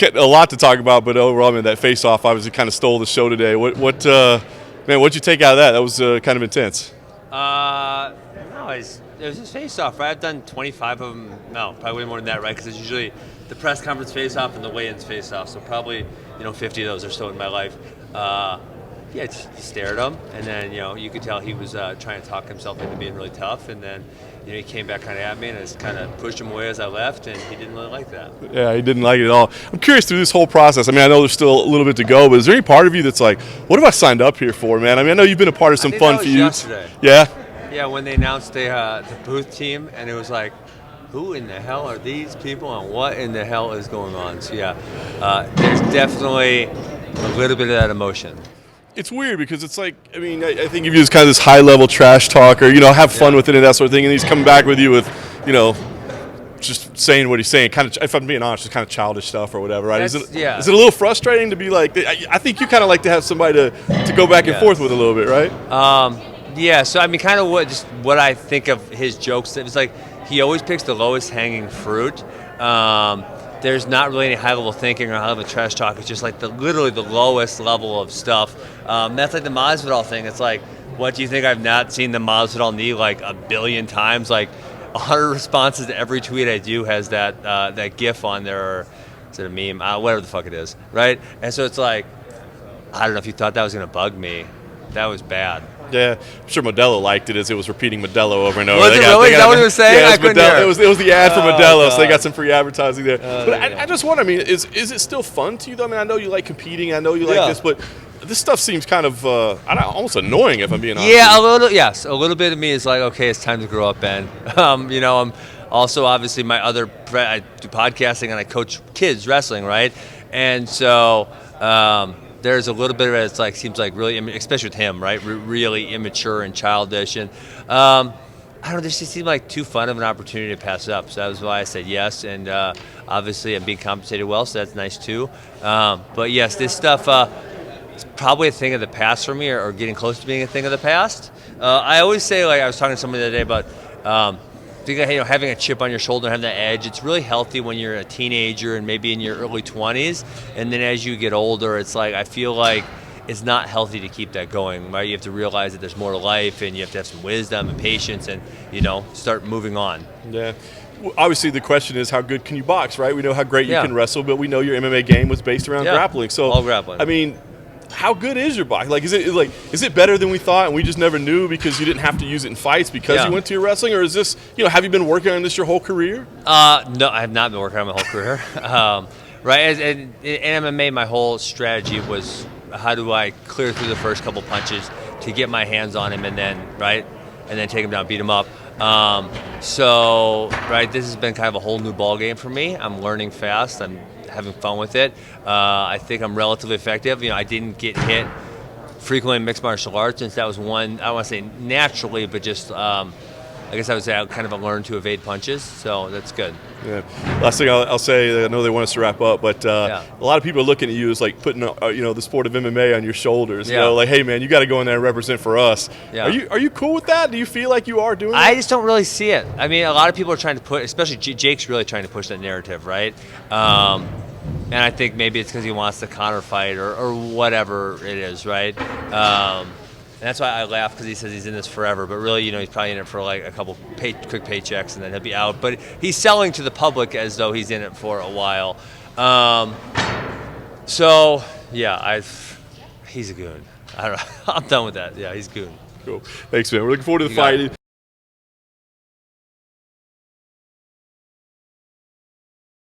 a lot to talk about, but overall, man, that face-off obviously kind of stole the show today. Man, what'd you take out of that? That was kind of intense. No, it was just face-off, right? I've done 25 of them. No, probably way more than that, right? Because it's usually the press conference face-off and the weigh-ins face-off. So probably 50 of those are still in my life. Yeah, just stared at him, and then you could tell he was trying to talk himself into being really tough, and then he came back kind of at me, and I just kind of pushed him away as I left, and he didn't really like that. Yeah, he didn't like it at all. I'm curious through this whole process. I mean, I know there's still a little bit to go, but is there any part of you that's like, what have I signed up here for, man? I mean, I know you've been a part of some fun feuds. Yesterday. Yeah. Yeah, when they announced the booth team, and it was like, who in the hell are these people, and what in the hell is going on? So yeah, there's definitely a little bit of that emotion. It's weird because it's like, I mean, I think if you just kind of this high-level trash talk or, have fun with it and that sort of thing, and he's coming back with you with, just saying what he's saying, kind of, if I'm being honest, just kind of childish stuff or whatever, right? Is it a little frustrating to be like, I think you kind of like to have somebody to go back and forth with a little bit, right? Yeah, so I mean, kind of what I think of his jokes, it was like he always picks the lowest hanging fruit. There's not really any high-level thinking or high-level trash talk. It's just like literally the lowest level of stuff. That's like the Masvidal thing. It's like, what do you think I've not seen the Masvidal knee like a billion times? Like 100 responses to every tweet I do has that GIF on there, or is it a meme? Whatever the fuck it is, right? And so it's like, I don't know if you thought that was going to bug me. That was bad. Yeah, I'm sure Modelo liked it as it was repeating Modelo over and over. Was it really? Is that what he was saying? Yeah, I couldn't hear. It was the ad for Modelo, God. so they got some free advertising there. But I just wonder, I mean, is it still fun to you, though? I mean, I know you like competing. I know you like this, but this stuff seems kind of almost annoying, if I'm being honest. Yeah, a little bit of me is like, okay, it's time to grow up, Ben. I'm also obviously I do podcasting and I coach kids wrestling, right? And so there's a little bit of it. It's like seems like really, especially with him, right? Really immature and childish, and I don't know. This just seemed like too fun of an opportunity to pass up. So that was why I said yes. And obviously, I'm being compensated well, so that's nice too. But yes, this stuff is probably a thing of the past for me, or getting close to being a thing of the past. I always say, like I was talking to somebody the other day about. Having a chip on your shoulder, having that edge, it's really healthy when you're a teenager and maybe in your early 20s. And then as you get older, it's like I feel like it's not healthy to keep that going, right? You have to realize that there's more to life, and you have to have some wisdom and patience, and start moving on. Yeah. Obviously, the question is, how good can you box, right? We know how great you can wrestle, but we know your MMA game was based around grappling. So, all grappling. I mean, how good is your boxing? Like, is it better than we thought, and we just never knew because you didn't have to use it in fights because you went to your wrestling, or is this, have you been working on this your whole career? No, I have not been working on my whole career. Right, and in MMA, my whole strategy was how do I clear through the first couple punches to get my hands on him, and then take him down, beat him up. So this has been kind of a whole new ball game for me. I'm learning fast. I'm having fun with it. I think I'm relatively effective. I didn't get hit frequently in mixed martial arts, since that was one, I don't want to say naturally, but just I guess I would say I kind of learned to evade punches, so that's good. Yeah. Last thing I'll say, I know they want us to wrap up, but a lot of people are looking at you as like putting the sport of MMA on your shoulders. Like, hey man, you got to go in there and represent for us. Yeah. Are you cool with that? Do you feel like you are doing that? I just don't really see it. I mean, a lot of people are trying to put, especially Jake's really trying to push that narrative, right? And I think maybe it's because he wants to counter fight or whatever it is, right? And that's why I laugh, because he says he's in this forever. But really, he's probably in it for like a couple quick paychecks, and then he'll be out. But he's selling to the public as though he's in it for a while. So, yeah, he's a goon. I don't know. I'm done with that. Yeah, he's a goon. Cool. Thanks, man. We're looking forward to the fight.